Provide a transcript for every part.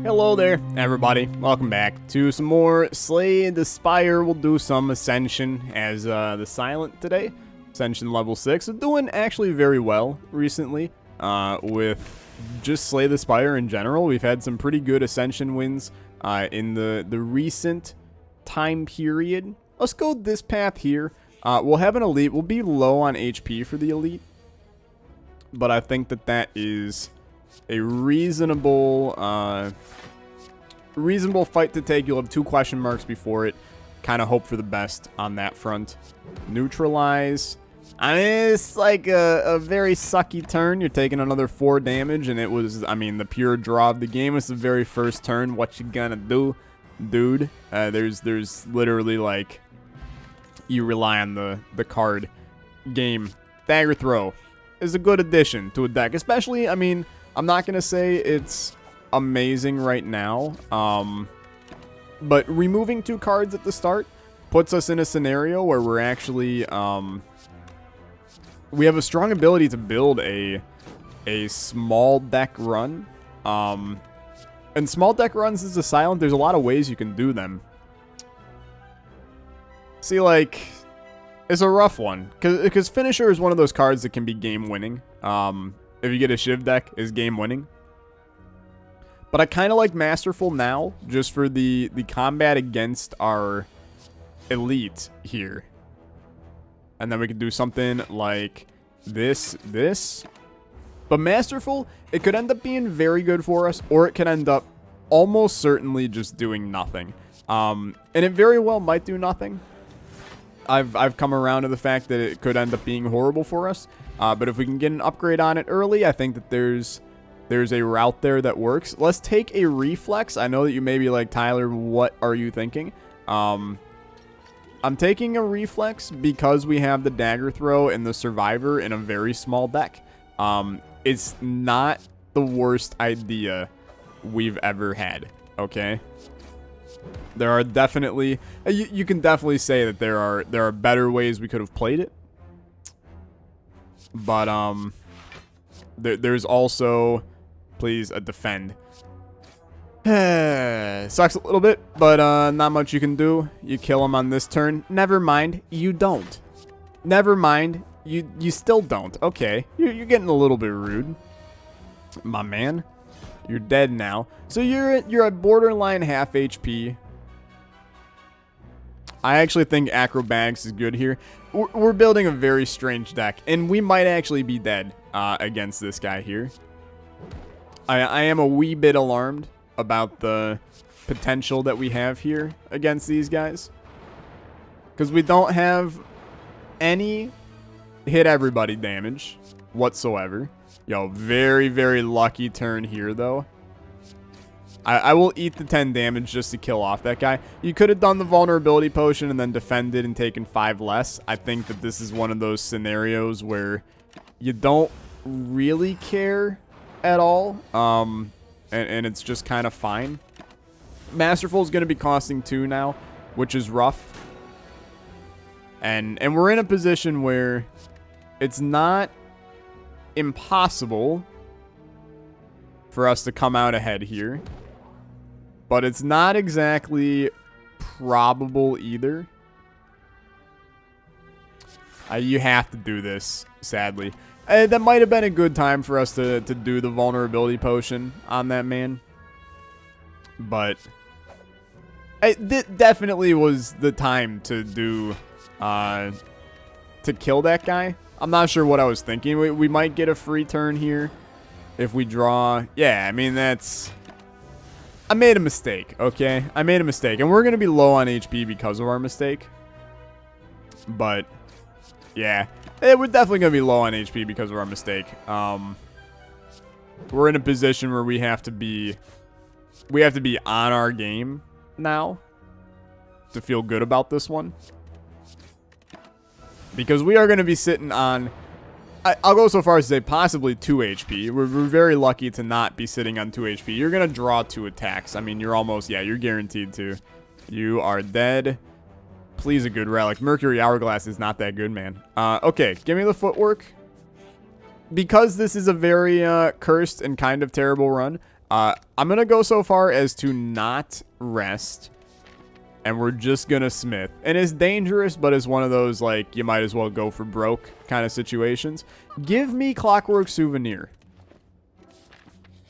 Hello there, everybody. Welcome back to some more Slay the Spire. We'll do some Ascension as the Silent today. Ascension level 6. Doing actually very well recently with just Slay the Spire in general. We've had some pretty good Ascension wins in the recent time period. Let's go this path here. We'll have an Elite. We'll be low on HP for the Elite, but I think that is a reasonable fight to take. You'll have 2 question marks before it. Kind of hope for the best on that front. Neutralize. I mean, it's like a very sucky turn. You're taking another 4 damage, and it was, I mean, the pure draw of the game. It's the very first turn. What you gonna do, dude? There's literally, like, you rely on the card game. Dagger Throw is a good addition to a deck, especially, I mean, I'm not going to say it's amazing right now, but removing 2 cards at the start puts us in a scenario where we're actually, we have a strong ability to build a small deck run, and small deck runs as a Silent, there's a lot of ways you can do them. See, like, it's a rough one, because Finisher is one of those cards that can be game-winning. If you get a Shiv deck, is game-winning. But I kind of like Masterful now, just for the combat against our Elite here. And then we could do something like this. But Masterful, it could end up being very good for us, or it could end up almost certainly just doing nothing. And it very well might do nothing. I've come around to the fact that it could end up being horrible for us. But if we can get an upgrade on it early, I think that there's a route there that works. Let's take a Reflex. I know that you may be like, Tyler, what are you thinking? I'm taking a Reflex because we have the Dagger Throw and the Survivor in a very small deck. It's not the worst idea we've ever had, okay? There are definitely, you can definitely say that there are better ways we could have played it. But there's also, please, a defend. Sucks a little bit, but not much you can do. You kill him on this turn. Never mind, you don't. Never mind, you still don't. Okay, you're getting a little bit rude, my man. You're dead now. So you're at borderline half HP. I actually think Acrobatics is good here. We're building a very strange deck, and we might actually be dead against this guy here. I am a wee bit alarmed about the potential that we have here against these guys, because we don't have any hit everybody damage whatsoever. Yo, very, very lucky turn here, though. I will eat the 10 damage just to kill off that guy. You could have done the vulnerability potion and then defended and taken 5 less. I think that this is one of those scenarios where you don't really care at all. And it's just kind of fine. Masterful is going to be costing 2 now, which is rough. And we're in a position where it's not impossible for us to come out ahead here, but it's not exactly probable either. You have to do this, sadly. That might have been a good time for us to do the vulnerability potion on that man, but it definitely was the time to do to kill that guy. I'm not sure what I was thinking. We might get a free turn here if we draw. Yeah, I mean, I made a mistake, okay? I made a mistake, and we're going to be low on HP because of our mistake. But, yeah, we're definitely going to be low on HP because of our mistake. We're in a position where we have to be on our game now to feel good about this one. Because we are going to be sitting on, I'll go so far as to say possibly 2 HP. We're very lucky to not be sitting on 2 HP. You're going to draw 2 attacks. I mean, you're almost, yeah, you're guaranteed to. You are dead. Please, a good relic. Mercury Hourglass is not that good, man. Okay, give me the footwork. Because this is a very cursed and kind of terrible run, I'm going to go so far as to not rest. And we're just going to smith. And it's dangerous, but it's one of those, like, you might as well go for broke kind of situations. Give me Clockwork Souvenir.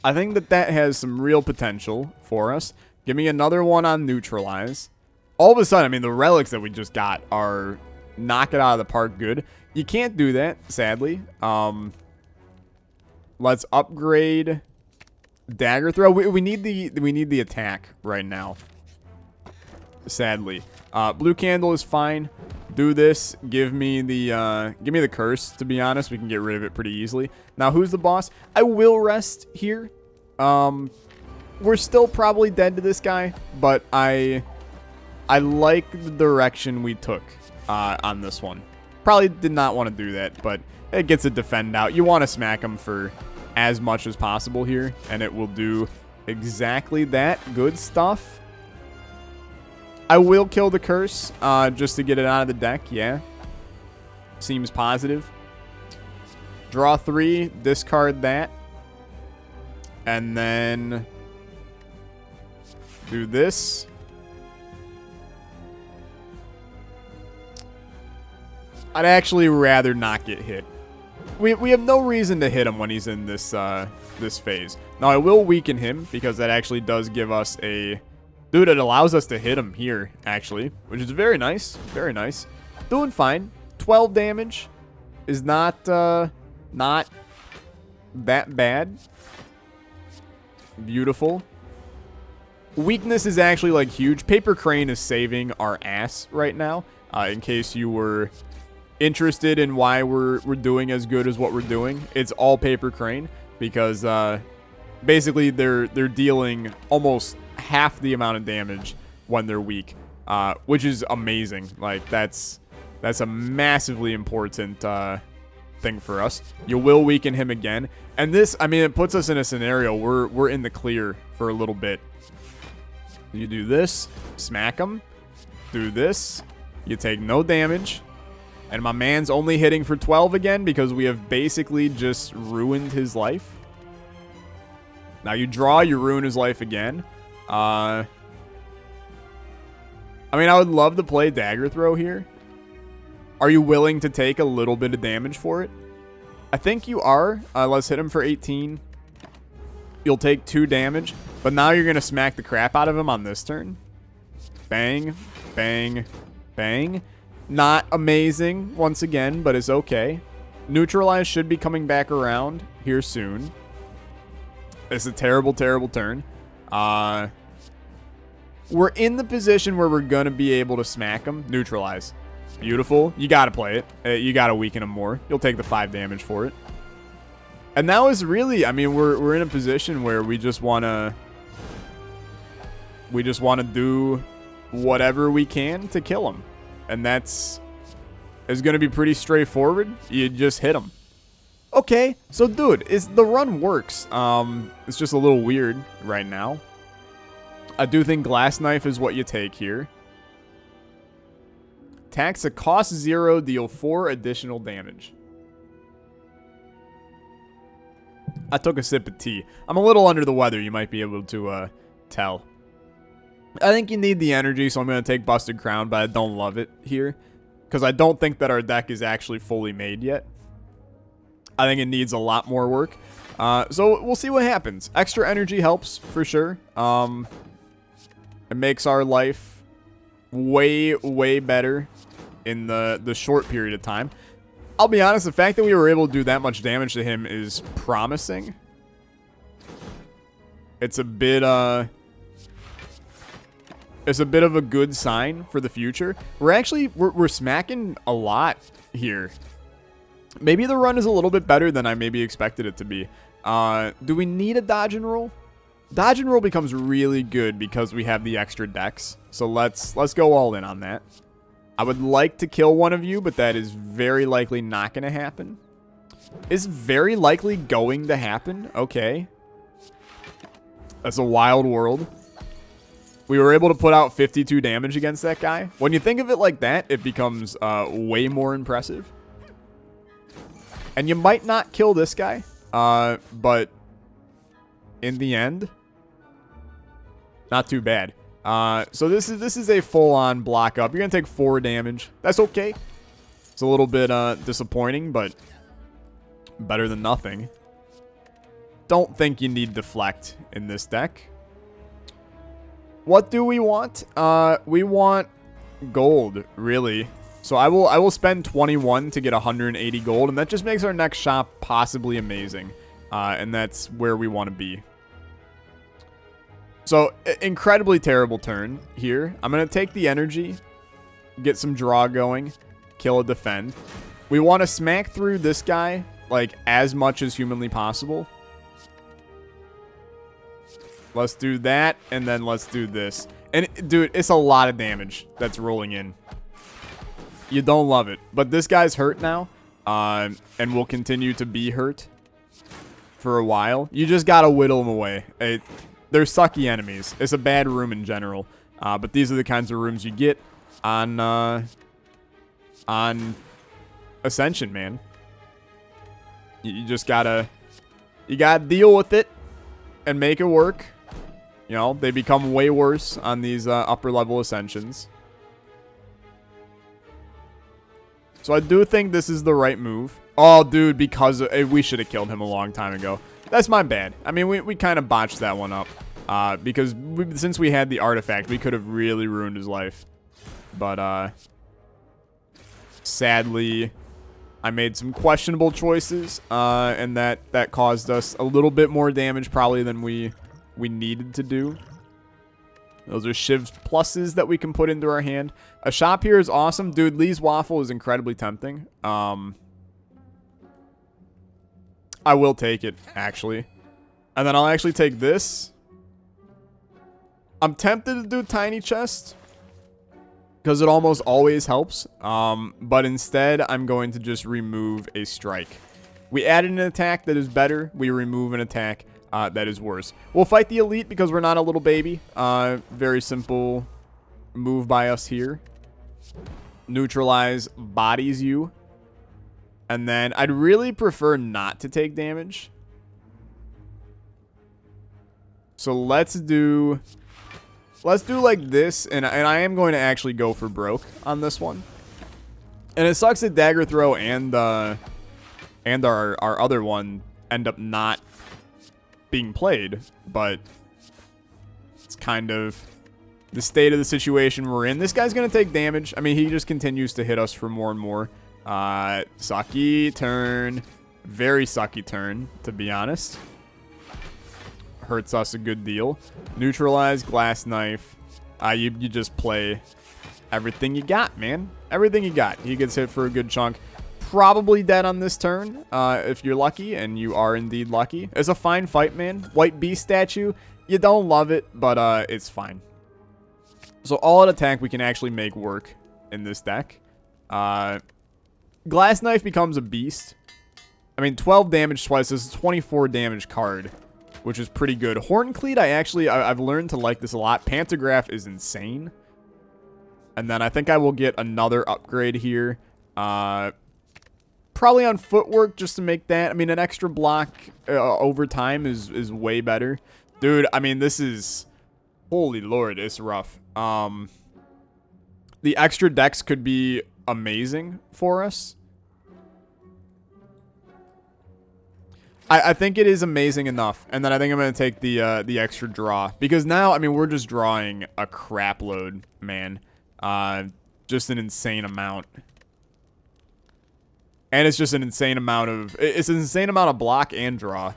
I think that that has some real potential for us. Give me another one on Neutralize. All of a sudden, I mean, the relics that we just got are knock it out of the park good. You can't do that, sadly. Let's upgrade Dagger Throw. We need the attack right now. Sadly, Blue Candle is fine. Do this. Give me the curse. To be honest, we can get rid of it pretty easily. Now, who's the boss? I will rest here. We're still probably dead to this guy, but I like the direction we took on this one. Probably did not want to do that, but it gets a defend out. You want to smack him for as much as possible here, and it will do exactly that. Good stuff. I will kill the curse just to get it out of the deck. Yeah. Seems positive. Draw 3. Discard that. And then do this. I'd actually rather not get hit. We have no reason to hit him when he's in this this phase. Now, I will weaken him because that actually does give us a... Dude, it allows us to hit him here, actually, which is very nice. Very nice. Doing fine. 12 damage is not that bad. Beautiful. Weakness is actually, like, huge. Paper Crane is saving our ass right now, in case you were interested in why we're doing as good as what we're doing. It's all Paper Crane because, basically, they're dealing almost half the amount of damage when they're weak, which is amazing. Like, that's a massively important thing for us. You will weaken him again, and this, I mean, it puts us in a scenario where we're in the clear for a little bit. You do this, smack him, do this, you take no damage, and my man's only hitting for 12 again because we have basically just ruined his life. Now you draw, you ruin his life again. I mean, I would love to play Dagger Throw here. Are you willing to take a little bit of damage for it? I think you are. Let's hit him for 18. You'll take 2 damage, but now you're going to smack the crap out of him on this turn. Bang, bang, bang. Not amazing, once again, but it's okay. Neutralize should be coming back around here soon. It's a terrible, terrible turn. We're in the position where we're going to be able to smack him. Neutralize. Beautiful. You got to play it. You got to weaken him more. You'll take the 5 damage for it. And that was really, I mean, we're in a position where we just want to do whatever we can to kill him. And that's going to be pretty straightforward. You just hit him. Okay, so dude, the run works. It's just a little weird right now. I do think Glass Knife is what you take here. Attacks a cost 0, deal 4 additional damage. I took a sip of tea. I'm a little under the weather, you might be able to tell. I think you need the energy, so I'm going to take Busted Crown, but I don't love it here. Because I don't think that our deck is actually fully made yet. I think it needs a lot more work. So we'll see what happens. Extra energy helps, for sure. It makes our life way, way better in the short period of time. I'll be honest, the fact that we were able to do that much damage to him is promising. It's a bit of a good sign for the future. We're smacking a lot here. Maybe the run is a little bit better than I maybe expected it to be. Do we need a dodge and roll? Dodge and roll becomes really good because we have the extra decks. So let's go all in on that. I would like to kill one of you, but that is very likely not going to happen. Is very likely going to happen. Okay. That's a wild world. We were able to put out 52 damage against that guy. When you think of it like that, it becomes way more impressive. And you might not kill this guy, but in the end. Not too bad. So this is a full-on block up. You're going to take 4 damage. That's okay. It's a little bit disappointing, but better than nothing. Don't think you need deflect in this deck. What do we want? We want gold, really. So I will spend 21 to get 180 gold, and that just makes our next shop possibly amazing. And that's where we want to be. So, incredibly terrible turn here. I'm going to take the energy, get some draw going, kill a defend. We want to smack through this guy, like, as much as humanly possible. Let's do that, and then let's do this. And, dude, it's a lot of damage that's rolling in. You don't love it. But this guy's hurt now, and will continue to be hurt for a while. You just got to whittle him away. They're sucky enemies. It's a bad room in general. But these are the kinds of rooms you get on Ascension, man. You just gotta deal with it and make it work. You know, they become way worse on these upper level Ascensions. So I do think this is the right move. Oh, dude, because we should have killed him a long time ago. That's my bad. I mean, we kind of botched that one up. Because since we had the artifact, we could have really ruined his life. But, sadly, I made some questionable choices. And that caused us a little bit more damage probably than we needed to do. Those are Shiv's pluses that we can put into our hand. A shop here is awesome. Dude, Lee's Waffle is incredibly tempting. I will take it, actually. And then I'll actually take this. I'm tempted to do Tiny Chest, because it almost always helps. But instead, I'm going to just remove a strike. We added an attack that is better. We remove an attack that is worse. We'll fight the elite because we're not a little baby. Very simple move by us here. Neutralize bodies you. And then I'd really prefer not to take damage. So let's do like this, and I am going to actually go for broke on this one. And it sucks that Dagger Throw and our other one end up not being played, but it's kind of the state of the situation we're in. This guy's going to take damage. I mean, he just continues to hit us for more and more. Sucky turn. Very sucky turn, to be honest. Hurts us a good deal. Neutralize, glass knife. You just play everything you got, man. Everything you got. He gets hit for a good chunk. Probably dead on this turn, if you're lucky, and you are indeed lucky. It's a fine fight, man. White Beast statue. You don't love it, but it's fine. So all-out attack we can actually make work in this deck. Glass knife becomes a beast. I mean, 12 damage twice. This is a 24 damage card, which is pretty good. Horn Cleat, I've learned to like this a lot. Pantograph is insane. And then I think I will get another upgrade here. Probably on footwork just to make that. I mean, an extra block over time is way better. Dude, I mean, this is... Holy Lord, it's rough. The extra dex could be amazing for us. I think it is amazing enough. And then I think I'm going to take the extra draw. Because now, I mean, we're just drawing a crap load, man. Just an insane amount. And it's just an insane amount of... It's an insane amount of block and draw.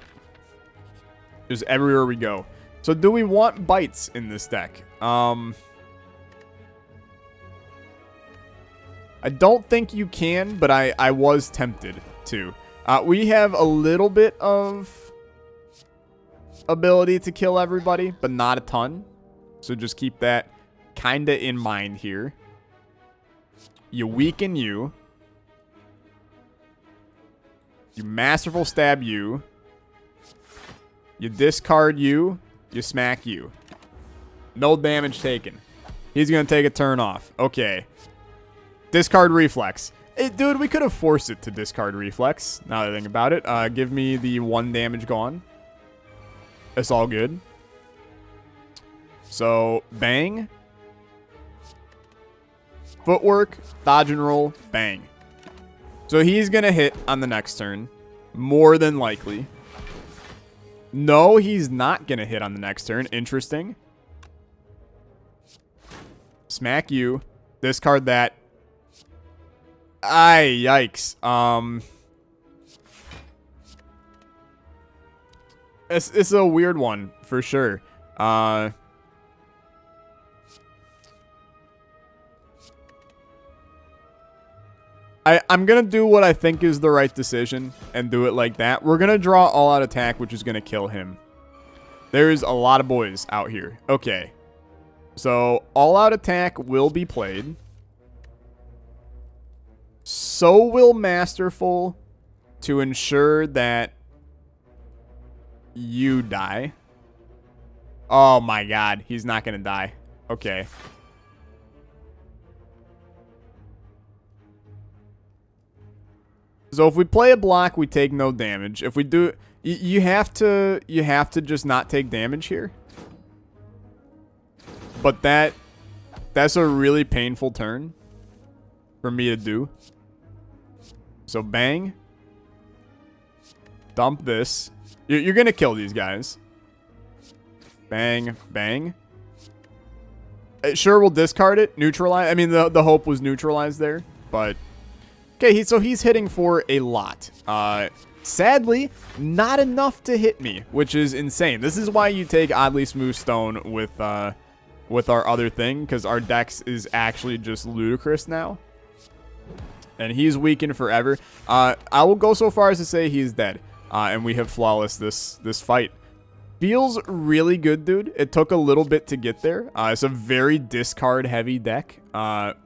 Just everywhere we go. So do we want bites in this deck? I don't think you can, but I was tempted to. We have a little bit of ability to kill everybody, but not a ton. So just keep that kind of in mind here. You weaken you. You Masterful Stab you. You discard you. You smack you. No damage taken. He's going to take a turn off. Okay. Discard Reflex. Dude, we could have forced it to discard Reflex. Now that I think about it. Give me the 1 damage gone. It's all good. So, bang. Footwork, dodge and roll, bang. So he's going to hit on the next turn. More than likely. No, he's not going to hit on the next turn. Interesting. Smack you. Discard that. Ay, yikes. It's a weird one, for sure. I'm going to do what I think is the right decision and do it like that. We're going to draw all-out attack, which is going to kill him. There's a lot of boys out here. Okay. So, all-out attack will be played. So will Masterful to ensure that you die. Oh my god, he's not going to die. Okay. So if we play a block, we take no damage. If we do, you have to just not take damage here. But that's a really painful turn for me to do. So bang. Dump this. You're going to kill these guys. Bang, bang. Sure, we'll discard it. Neutralize. I mean, the hope was neutralized there. But, okay, so he's hitting for a lot. Sadly, not enough to hit me, which is insane. This is why you take Oddly Smooth Stone with our other thing, because our dex is actually just ludicrous now. And he's weakened forever. I will go so far as to say he's dead. And we have flawless this fight. Feels really good, dude. It took a little bit to get there. It's a very discard-heavy deck,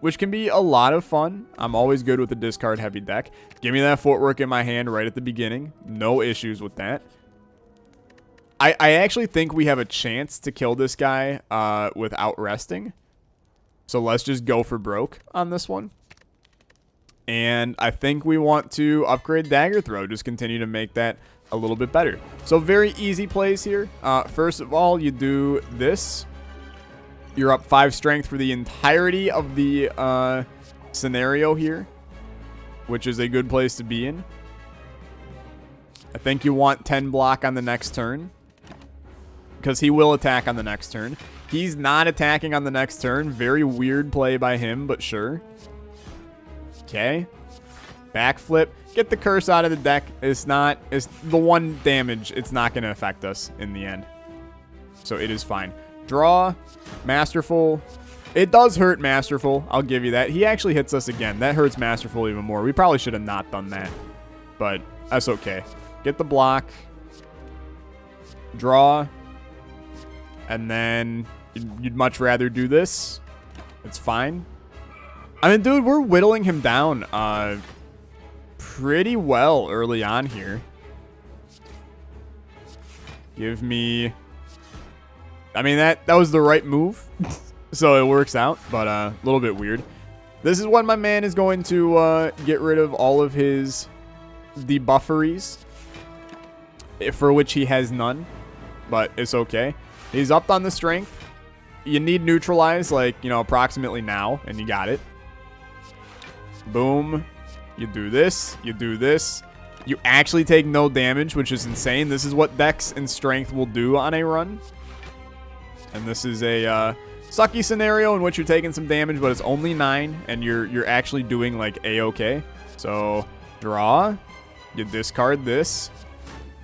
which can be a lot of fun. I'm always good with a discard-heavy deck. Give me that footwork in my hand right at the beginning. No issues with that. I actually think we have a chance to kill this guy without resting. So let's just go for broke on this one. And I think we want to upgrade Dagger Throw. Just continue to make that a little bit better. So very easy plays here. First of all, you do this. You're up 5 strength for the entirety of the scenario here, which is a good place to be in. I think you want 10 block on the next turn, because he will attack on the next turn. He's not attacking on the next turn. Very weird play by him, but sure. Okay. Backflip. Get the curse out of the deck. It's the one damage. It's not going to affect us in the end. So it is fine. Draw. Masterful. It does hurt Masterful. I'll give you that. He actually hits us again. That hurts Masterful even more. We probably should have not done that. But that's okay. Get the block. Draw. And then you'd much rather do this. It's fine. I mean, dude, we're whittling him down pretty well early on here. Give me... I mean, that was the right move. So it works out, but a little bit weird. This is when my man is going to get rid of all of his debufferys, for which he has none, but it's okay. He's up on the strength. You need neutralize, like, you know, approximately now, and you got it. Boom. You do this. You do this. You actually take no damage, which is insane. This is what dex and strength will do on a run. And this is a sucky scenario in which you're taking some damage, but it's only 9, and you're actually doing, like, A-okay. So, draw. You discard this.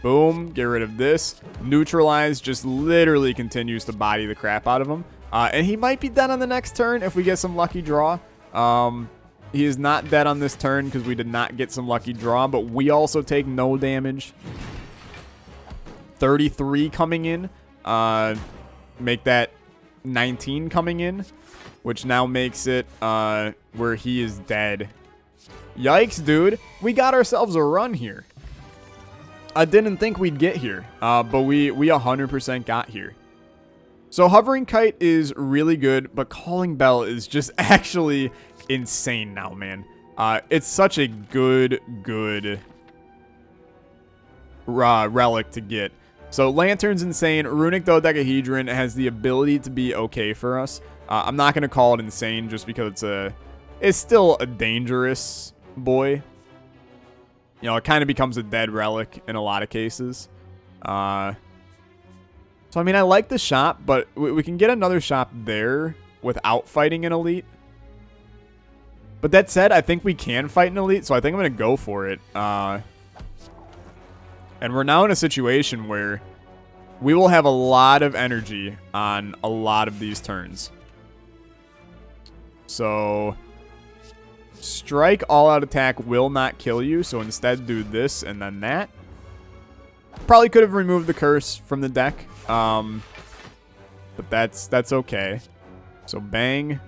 Boom. Get rid of this. Neutralize just literally continues to body the crap out of him. And he might be dead on the next turn if we get some lucky draw. He is not dead on this turn because we did not get some lucky draw, but we also take no damage. 33 coming in. Make that 19 coming in, which now makes it where he is dead. Yikes, dude. We got ourselves a run here. I didn't think we'd get here, but we 100% got here. So Hovering Kite is really good, but Calling Bell is just actually insane now, man. It's such a good relic to get. So Lantern's insane. Runic Dodecahedron has the ability to be okay for us. I'm not going to call it insane just because it's still a dangerous boy. You know, it kind of becomes a dead relic in a lot of cases. So, I mean, I like the shop, but we can get another shop there without fighting an elite. But that said, I think we can fight an elite, so I think I'm going to go for it. And we're now in a situation where we will have a lot of energy on a lot of these turns. So, strike all-out attack will not kill you, so instead do this and then that. Probably could have removed the curse from the deck, but that's okay. So bang,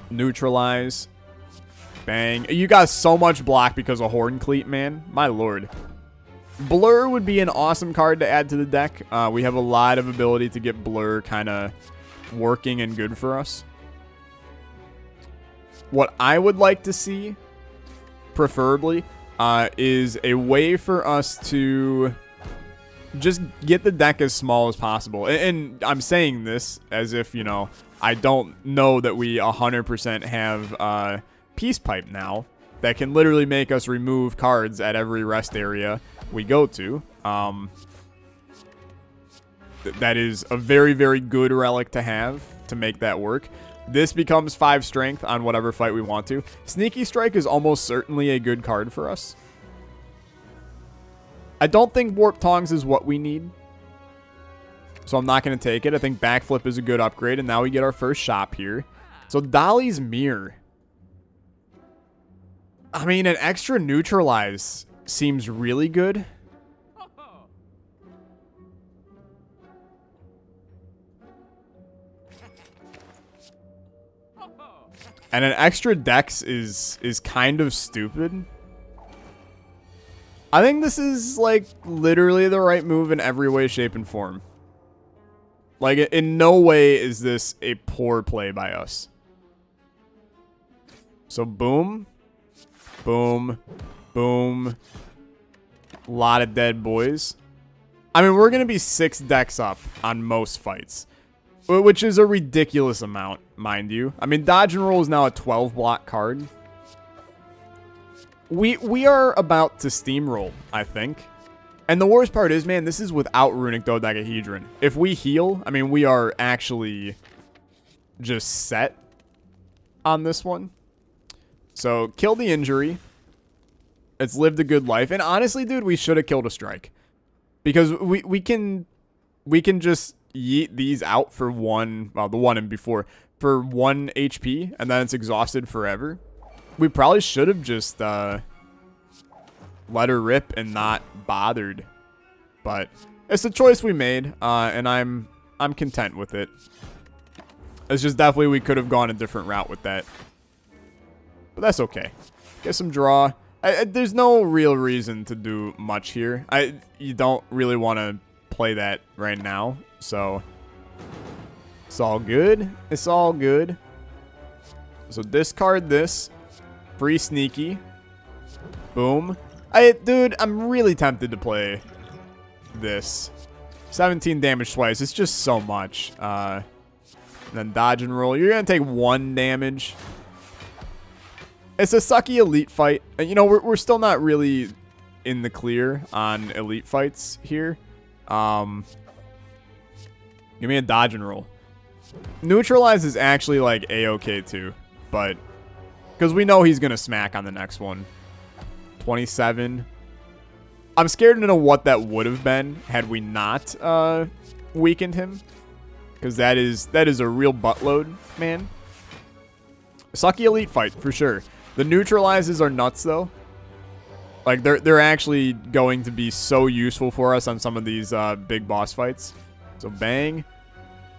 neutralize, bang. You got so much block because of Horn Cleat, man. My lord. Blur would be an awesome card to add to the deck. We have a lot of ability to get Blur kind of working and good for us. What I would like to see, preferably, is a way for us to just get the deck as small as possible. And I'm saying this as if, you know, I don't know that we 100% have Peace Pipe now that can literally make us remove cards at every rest area we go to. That is a very, very good relic to have to make that work. This becomes 5 strength on whatever fight we want to. Sneaky Strike is almost certainly a good card for us. I don't think Warp Tongs is what we need, so I'm not going to take it. I think Backflip is a good upgrade, and now we get our first shop here. So Dolly's Mirror. I mean, an extra Neutralize seems really good. And an extra Dex is kind of stupid. I think this is, like, literally the right move in every way, shape, and form. Like, in no way is this a poor play by us. So, boom. Boom. Boom. A lot of dead boys. I mean, we're going to be 6 decks up on most fights, which is a ridiculous amount, mind you. I mean, Dodge and Roll is now a 12 block card. We are about to steamroll, I think. And the worst part is, man, this is without Runic Dodecahedron. If we heal, I mean, we are actually just set on this one. So, kill the injury. It's lived a good life. And honestly, dude, we should have killed a strike. Because we can just yeet these out for one, well, the one and before, for 1 HP, and then it's exhausted forever. We probably should have just let her rip and not bothered. But it's a choice we made, and I'm content with it. It's just definitely we could have gone a different route with that. But that's okay. Get some draw. There's no real reason to do much here. You don't really want to play that right now, so it's all good. It's all good. So discard this. Free Sneaky. Boom. Dude, I'm really tempted to play this. 17 damage twice. It's just so much. And then dodge and roll. You're going to take 1 damage. It's a sucky elite fight. And, you know, we're still not really in the clear on elite fights here. Give me a dodge and roll. Neutralize is actually, like, A-okay, too. But, because we know he's going to smack on the next one. 27. I'm scared to know what that would have been had we not weakened him. Because that is a real buttload, man. Sucky elite fight, for sure. The neutralizes are nuts, though. Like, they're actually going to be so useful for us on some of these big boss fights. So, bang.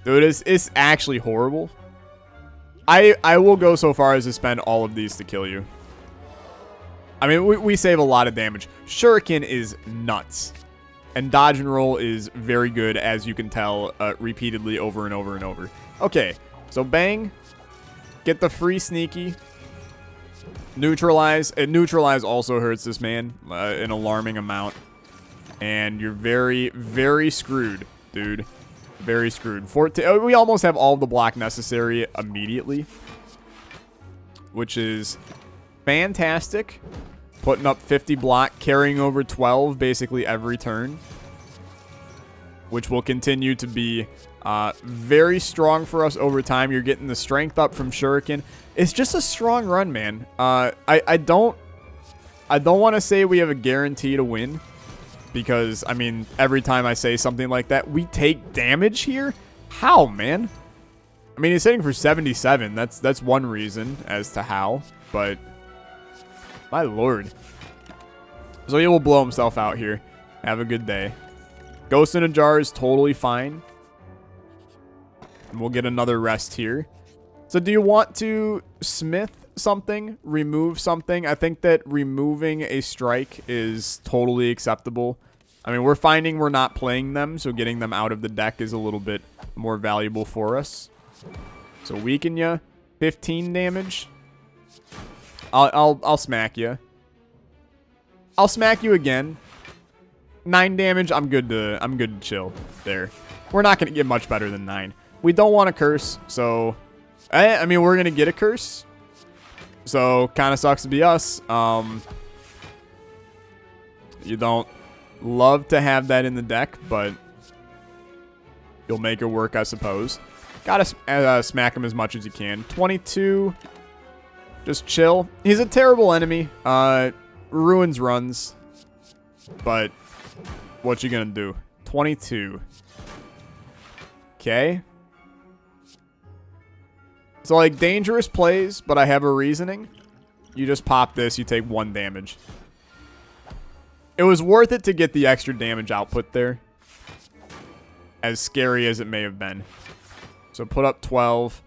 Dude, it's actually horrible. I will go so far as to spend all of these to kill you. I mean, we save a lot of damage. Shuriken is nuts. And dodge and roll is very good, as you can tell, repeatedly over and over and over. Okay, so bang. Get the free Sneaky. Neutralize. And neutralize also hurts this man an alarming amount. And you're very, very screwed, dude. Very screwed. 14, we almost have all the block necessary immediately, which is fantastic. Putting up 50 block, carrying over 12 basically every turn, which will continue to be very strong for us over time. You're getting the strength up from Shuriken. It's just a strong run, man. I don't want to say we have a guarantee to win, because, I mean, every time I say something like that, we take damage here? How, man? I mean, he's hitting for 77. That's one reason as to how, but my lord. So he will blow himself out here. Have a good day. Ghost in a Jar is totally fine. And we'll get another rest here. So do you want to smith something? Remove something? I think that removing a strike is totally acceptable. I mean, we're finding we're not playing them, so getting them out of the deck is a little bit more valuable for us. So weaken ya. 15 damage. I'll smack you. I'll smack you again. 9 damage. I'm good to chill there. We're not gonna get much better than 9. We don't want to curse, so I mean, we're gonna get a curse. So kind of sucks to be us. You don't love to have that in the deck, but you'll make it work, I suppose. Gotta smack him as much as you can. 22. Just chill. He's a terrible enemy. Ruins runs. But what you gonna do? 22. Okay. So, like, dangerous plays, but I have a reasoning. You just pop this, you take 1 damage. It was worth it to get the extra damage output there, as scary as it may have been. So put up 12.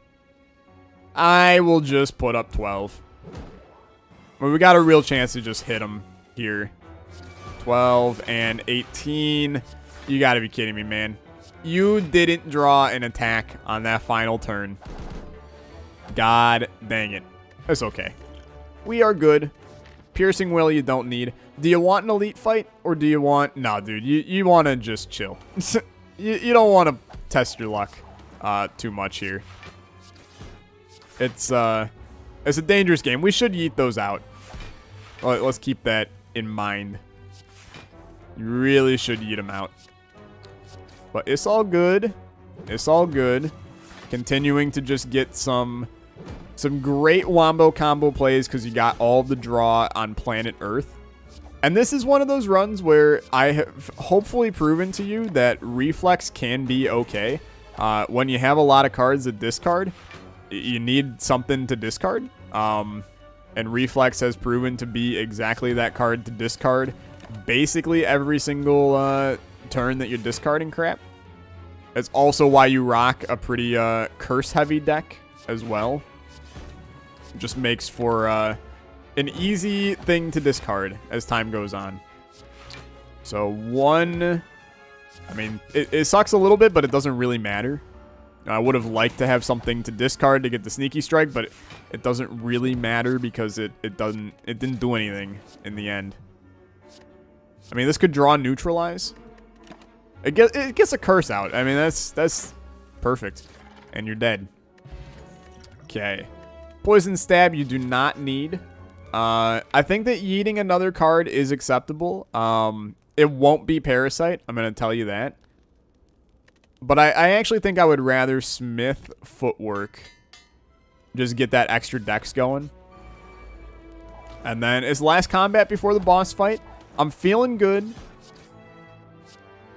I will just put up 12. Well, we got a real chance to just hit him here. 12 and 18. You got to be kidding me, man. You didn't draw an attack on that final turn. God dang it. It's okay. We are good. Piercing Will you don't need. Do you want an elite fight, or do you want... Nah, dude, you want to just chill. you don't want to test your luck too much here. It's a dangerous game. We should yeet those out. Let's keep that in mind. You really should yeet them out. But it's all good. It's all good. Continuing to just get some great wombo combo plays because you got all the draw on planet Earth. And this is one of those runs where I have hopefully proven to you that reflex can be okay. When you have a lot of cards that discard, you need something to discard. And reflex has proven to be exactly that card to discard basically every single turn that you're discarding crap. It's also why you rock a pretty curse-heavy deck as well. Just makes for an easy thing to discard as time goes on. So 1... I mean, it sucks a little bit, but it doesn't really matter. I would have liked to have something to discard to get the sneaky strike, but it doesn't really matter because it didn't do anything in the end. I mean, this could draw neutralize. It gets a curse out. I mean, that's perfect. And you're dead. Okay. Poison Stab you do not need. I think that yeeting another card is acceptable. It won't be Parasite. I'm going to tell you that. But I actually think I would rather Smith Footwork. Just get that extra dex going. And then it's last combat before the boss fight. I'm feeling good.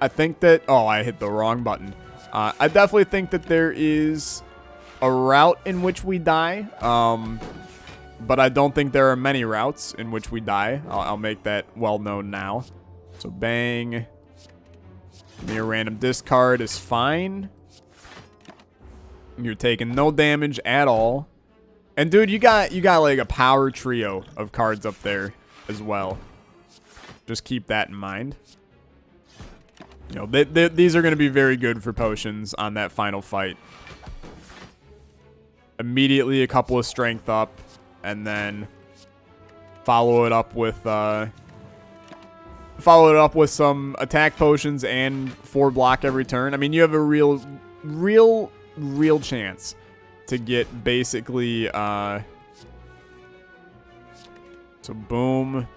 I think that... Oh, I hit the wrong button. I definitely think that there is a route in which we die. But I don't think there are many routes in which we die. I'll make that well known now. So bang. Give me a random discard is fine. You're taking no damage at all. And dude, you got like a power trio of cards up there as well. Just keep that in mind. You know, these are going to be very good for potions on that final fight. Immediately a couple of strength up, and then follow it up with Follow it up with some attack potions and 4 block every turn. I mean, you have a real chance to get basically, so boom.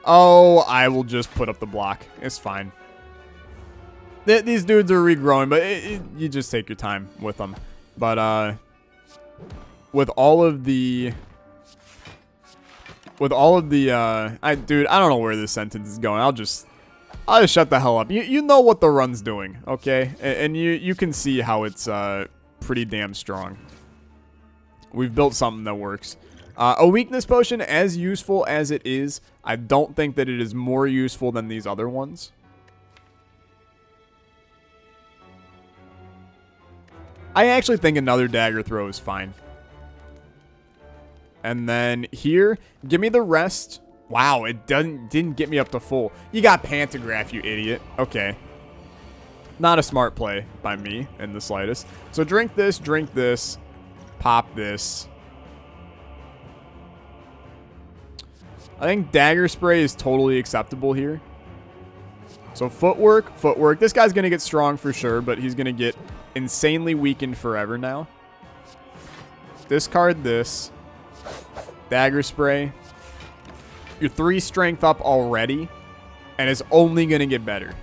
Oh, I will just put up the block. It's fine. These dudes are regrowing, but you just take your time with them. But, with all of the, dude, I don't know where this sentence is going. I'll just shut the hell up. You know what the run's doing, okay? And you can see how it's, pretty damn strong. We've built something that works. A weakness potion, as useful as it is, I don't think that it is more useful than these other ones. I actually think another dagger throw is fine. And then here, give me the rest. Wow, it didn't get me up to full. You got Pantograph, you idiot. Okay. Not a smart play by me in the slightest. So drink this, pop this. I think Dagger Spray is totally acceptable here. So footwork. This guy's going to get strong for sure, but he's going to get insanely weakened forever now. Discard this. Dagger Spray. You're 3 strength up already, and it's only going to get better.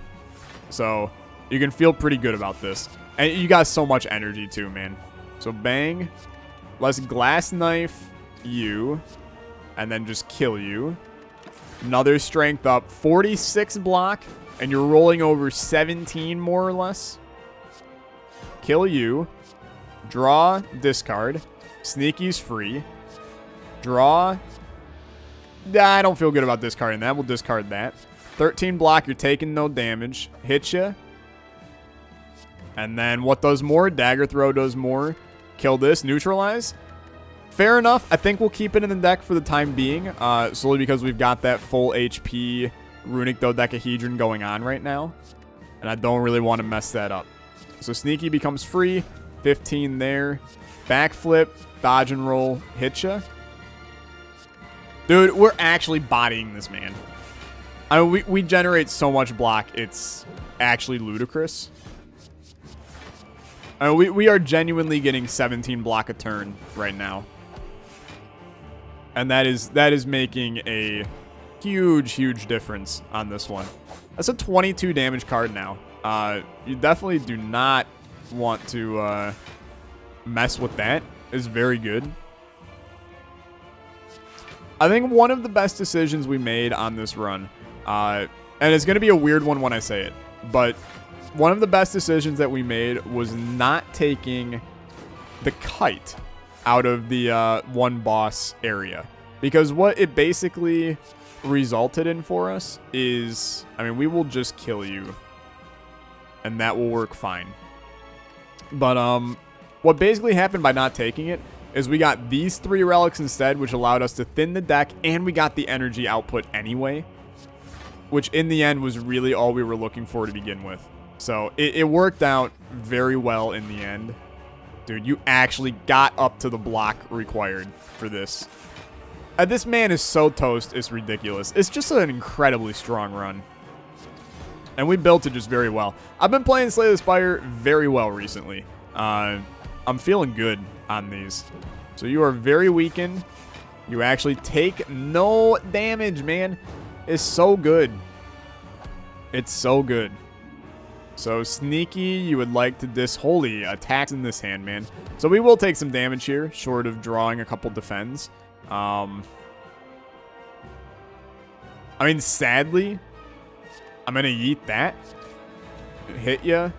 So you can feel pretty good about this. And you got so much energy too, man. So bang. Let's glass knife you. And then just kill you. Another strength up. 46 block. And you're rolling over 17 more or less. Kill you. Draw. Discard. Sneaky's free. Draw. I don't feel good about discarding that. We'll discard that. 13 block. You're taking no damage. Hit you. And then what does more? Dagger throw does more. Kill this. Neutralize. Fair enough. I think we'll keep it in the deck for the time being. Solely because we've got that full HP Runic Dodecahedron going on right now. And I don't really want to mess that up. So Sneaky becomes free. 15 there. Backflip. Dodge and roll. Hit ya. Dude, we're actually bodying this man. I mean, we generate so much block. It's actually ludicrous. I mean, we are genuinely getting 17 block a turn right now. And that is making a huge difference on this one. That's a 22 damage card now. You definitely do not want to mess with that. It's very good. I think one of the best decisions we made on this run, and it's going to be a weird one when I say it, but one of the best decisions that we made was not taking the kite out of the one boss area. Because what it basically resulted in for us is, I mean, we will just kill you. And that will work fine. But what basically happened by not taking it is we got these 3 relics instead, which allowed us to thin the deck, and we got the energy output anyway. Which in the end was really all we were looking for to begin with. So it worked out very well in the end. Dude, you actually got up to the block required for this. This man is so toast, it's ridiculous. It's just an incredibly strong run. And we built it just very well. I've been playing Slay the Spire very well recently. I'm feeling good on these. So you are very weakened. You actually take no damage, man. It's so good. It's so good. So Sneaky, you would like to holy attacks in this hand, man. So we will take some damage here, short of drawing a couple defends. I mean, sadly, I'm going to yeet that. Hit ya.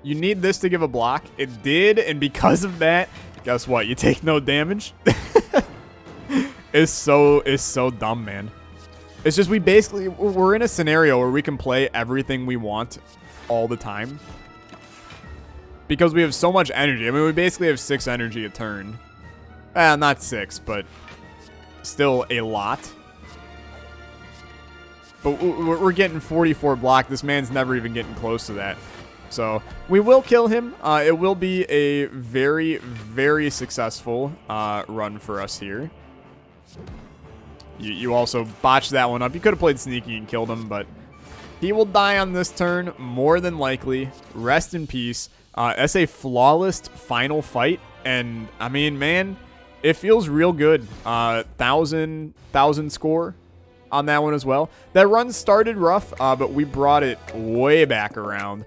You need this to give a block. It did, and because of that, guess what? You take no damage. It's so dumb, man. It's just we're in a scenario where we can play everything we want all the time. Because we have so much energy. I mean, we basically have 6 energy a turn. Not 6, but still a lot. But we're getting 44 block. This man's never even getting close to that. So we will kill him. It will be a very, very successful run for us here. You also botched that one up. You could have played sneaky and killed him, but he will die on this turn, more than likely. Rest in peace. That's a flawless final fight, and I mean, man, it feels real good. 1,000 score on that one as well. That run started rough, but we brought it way back around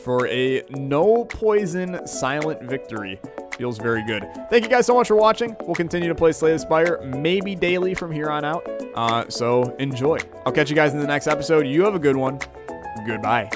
for a no poison silent victory. Feels very good. Thank you guys so much for watching. We'll continue to play Slay the Spire, maybe daily from here on out. So enjoy. I'll catch you guys in the next episode. You have a good one. Goodbye.